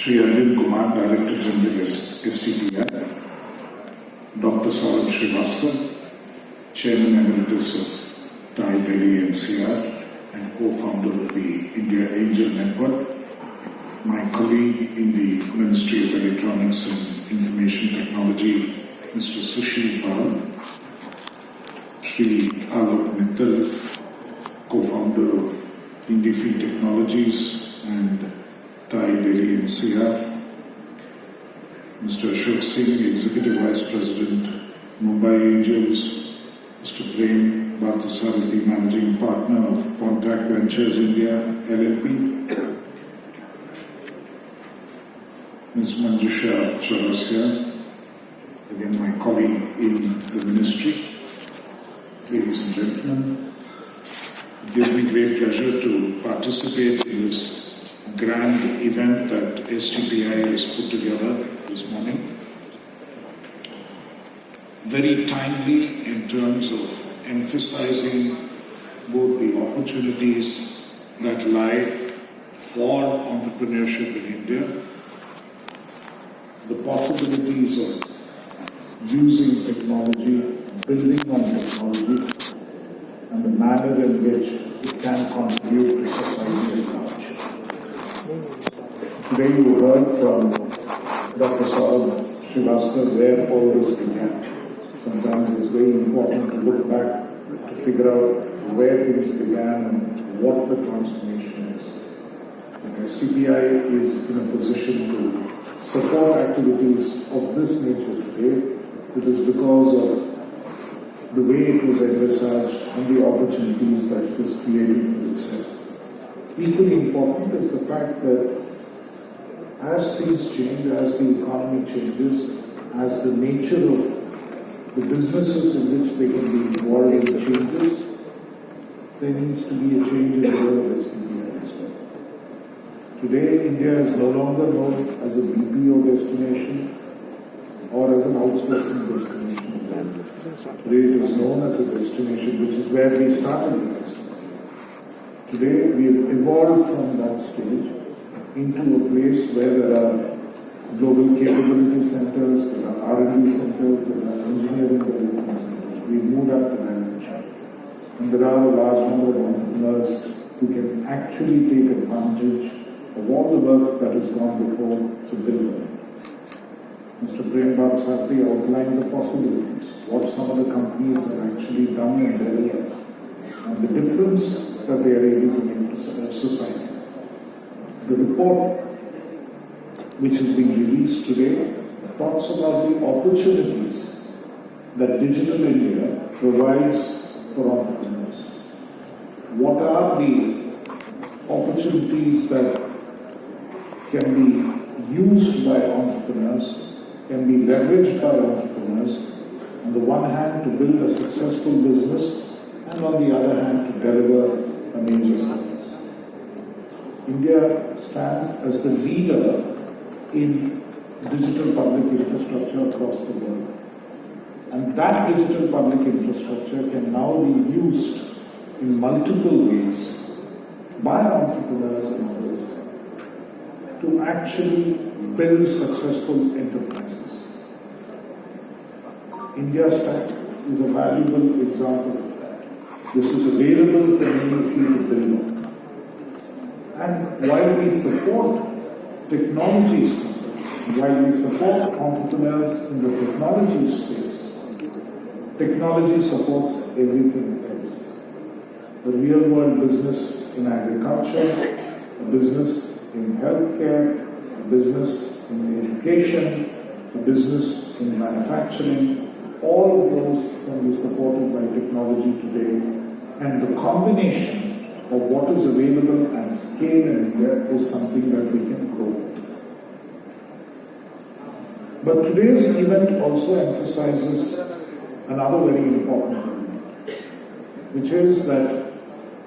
Shri Arvind Kumar, Director General STPI, Dr. Saurabh Srivastava, Chairman Emeritus of TIE Delhi NCR and co-founder of the India Angel Network, my colleague in the Ministry of Electronics and Information Technology, Mr. Sushil Pal, Shri Alok Mittal, co-founder of IndiFi Technologies and TIE Delhi NCR, Mr. Ashok Singh, Executive Vice President, Mumbai Angels, Mr. Prem Bhattacharya, Managing Partner of Pontrac Ventures India LLP, Ms. Manjusha Chaurasia, again my colleague in the ministry, ladies and gentlemen, it gives me great pleasure to participate in this grand event that STPI has put together this morning. Very timely in terms of emphasizing both the opportunities that lie for entrepreneurship in India, the possibilities of using technology, building on technology, and the manner in which it can contribute to society at large. Today you heard from Dr. Saurabh Srivastava where all this began. Sometimes it's very important to look back to figure out where things began and what the transformation is. And STPI is in a position to support activities of this nature today. It is because of the way it was envisaged and the opportunities that it was creating for itself. Equally important is the fact that as things change, as the economy changes, as the nature of the businesses in which they can be involved in changes, there needs to be a change in the role of STPI as well. Today, India is no longer known as a BPO destination or as an outsourcing destination. Today, it is known as a destination which is where we started. Today, we have evolved from that stage into a place where there are global capability centers, there are R&D centers, there are engineering development centers. We've moved up the value chain. And there are a large number of entrepreneurs who can actually take advantage of all the work that has gone before to build them. Mr. Prem Bhattacharya outlined the possibilities, what some of the companies have actually done and delivered, and the difference that they are able to make to society. The report, which is being released today, talks about the opportunities that Digital India provides for entrepreneurs. What are the opportunities that can be used by entrepreneurs, can be leveraged by entrepreneurs, on the one hand to build a successful business, and on the other hand to deliver a major service. India stands as the leader in digital public infrastructure across the world. And that digital public infrastructure can now be used in multiple ways by entrepreneurs and others to actually build successful enterprises. India Stack is a valuable example of that. This is available for many of you to build on. And while we support technologies, while we support entrepreneurs in the technology space, technology supports everything else. A real-world business in agriculture, a business in healthcare, a business in education, a business in manufacturing, all of those can be supported by technology today. And the combination of what is available and scale in India is something that we can grow with. But today's event also emphasizes another very important element, which is that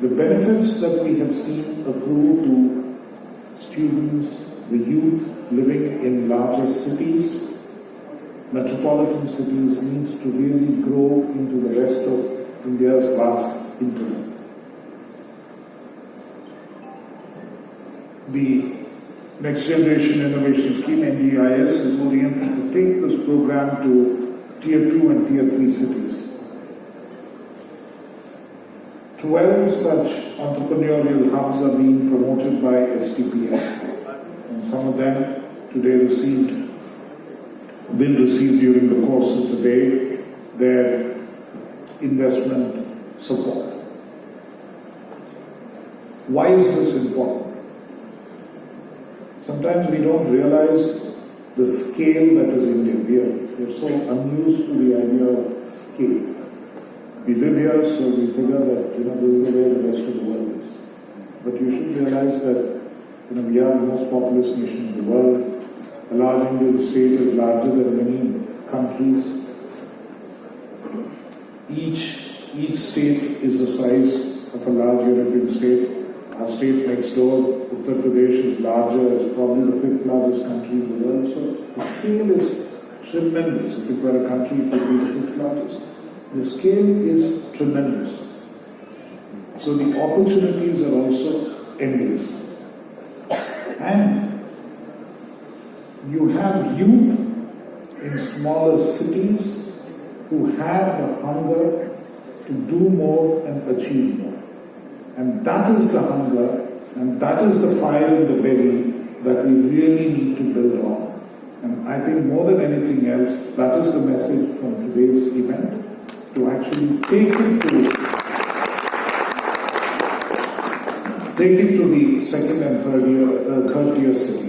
the benefits that we have seen accrue to students, the youth living in larger cities, metropolitan cities, needs to really grow into the rest of India's vast hinterland. The Next Generation Innovation Scheme, NGIS, is oriented to take this program to Tier 2 and Tier 3 cities. 12 such entrepreneurial hubs are being promoted by STPF, and some of them today will receive during the course of the day their investment support. Why is this important? Sometimes we don't realize the scale that is India. We are so unused to the idea of scale. We live here, so we figure that this is the way the rest of the world is. But you should realize that we are the most populous nation in the world. A large Indian state is larger than many countries. Each state is the size of a large European state. Our state next door, Uttar Pradesh, is larger. It's probably the 5th largest country in the world. So the scale is tremendous. If it were a country, it would be the 5th largest. The scale is tremendous. So the opportunities are also endless. And you have youth in smaller cities who have the hunger to do more and achieve more. And that is the hunger and that is the fire in the belly that we really need to build on. And I think more than anything else, that is the message from today's event, to actually take it to the second and third tier cities.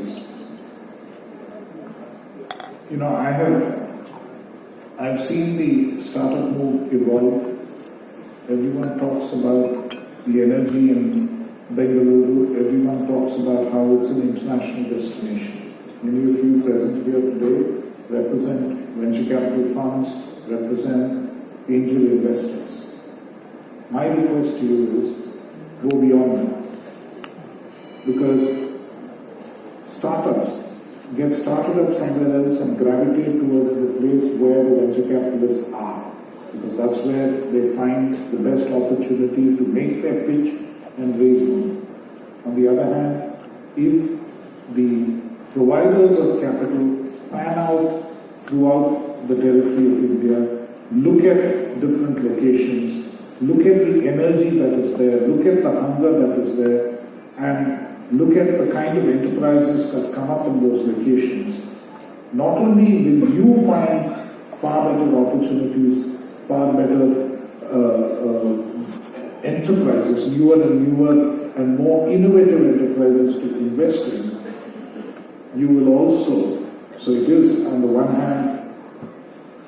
I've seen the startup move evolve. Everyone talks about the energy in Bengaluru. Everyone talks about how it's an international destination. Many of you present here today represent venture capital funds, represent angel investors. My request to you is go beyond that. Because startups get started up somewhere else and gravitate towards the place where the venture capitalists are. Because that's where they find the best opportunity to make their pitch and raise money. On the other hand, if the providers of capital fan out throughout the territory of India, look at different locations, look at the energy that is there, look at the hunger that is there, and look at the kind of enterprises that come up in those locations, not only will you find far better opportunities, far better enterprises, newer and more innovative enterprises to invest in, you will also, so it is on the one hand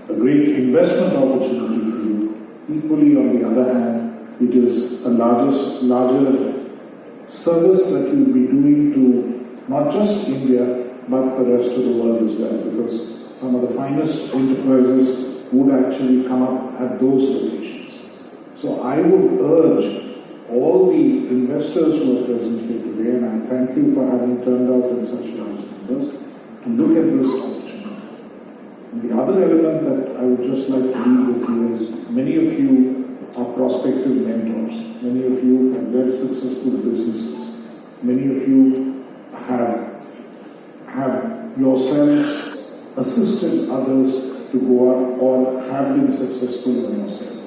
a great investment opportunity for you, equally on the other hand it is a larger service that you will be doing to not just India but the rest of the world as well, because some of the finest enterprises would actually come up at those locations. So I would urge all the investors who are present here today, and I thank you for having turned out in such large numbers, to look at this opportunity. And the other element that I would just like to leave with you is many of you are prospective mentors. Many of you have very successful businesses. Many of you have yourselves assisted others to go up or have been successful in yourself.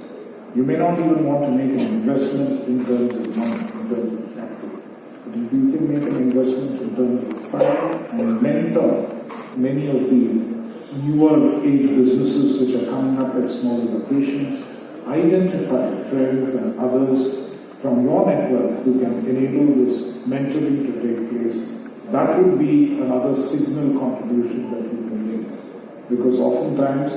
You may not even want to make an investment in terms of money, in terms of capital. But if you can make an investment in terms of time and mentor many of the newer age businesses which are coming up at smaller locations, identify friends and others from your network who can enable this mentoring to take place. That would be another signal contribution that you can make. Because oftentimes,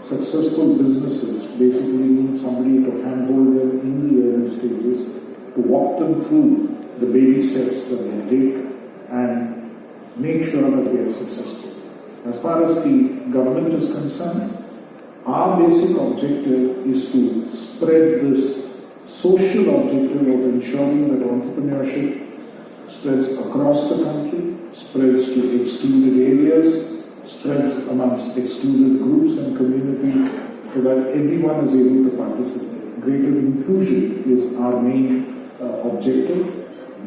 successful businesses basically need somebody to handhold them in the early stages, to walk them through the baby steps that they take and make sure that they are successful. As far as the government is concerned, our basic objective is to spread this social objective of ensuring that entrepreneurship spreads across the country, spreads to excluded areas, spreads amongst excluded groups and communities so that everyone is able to participate. Greater inclusion is our main objective.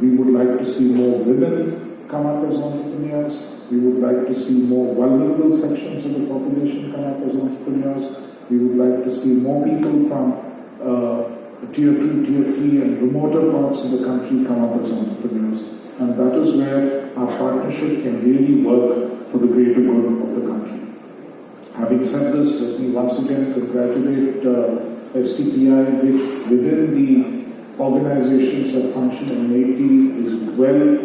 We would like to see more women come up as entrepreneurs. We would like to see more vulnerable sections of the population come up as entrepreneurs. We would like to see more people from Tier 2, Tier 3 and remoter parts of the country come up as entrepreneurs. And that is where our partnership can really work for the greater good of the country. Having said this, let me once again congratulate STPI, which within the organizations that function in Meity is well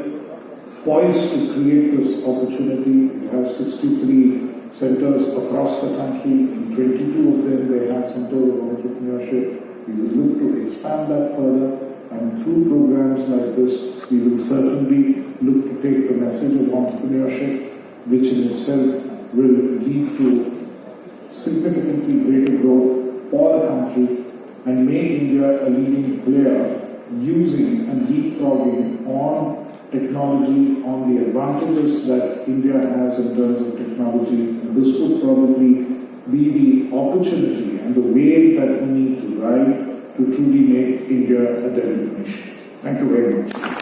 poised to create this opportunity. It has 63 centers across the country. In 22 of them, they have centers of entrepreneurship. We will look to expand that further. And through programs like this, we will certainly look to take the message of entrepreneurship, which in itself will lead to significantly greater growth for the country and make India a leading player using and leapfrogging on technology, on the advantages that India has in terms of technology. And this would probably be the opportunity and the wave that we need to ride to truly make India a developed nation. Thank you very much.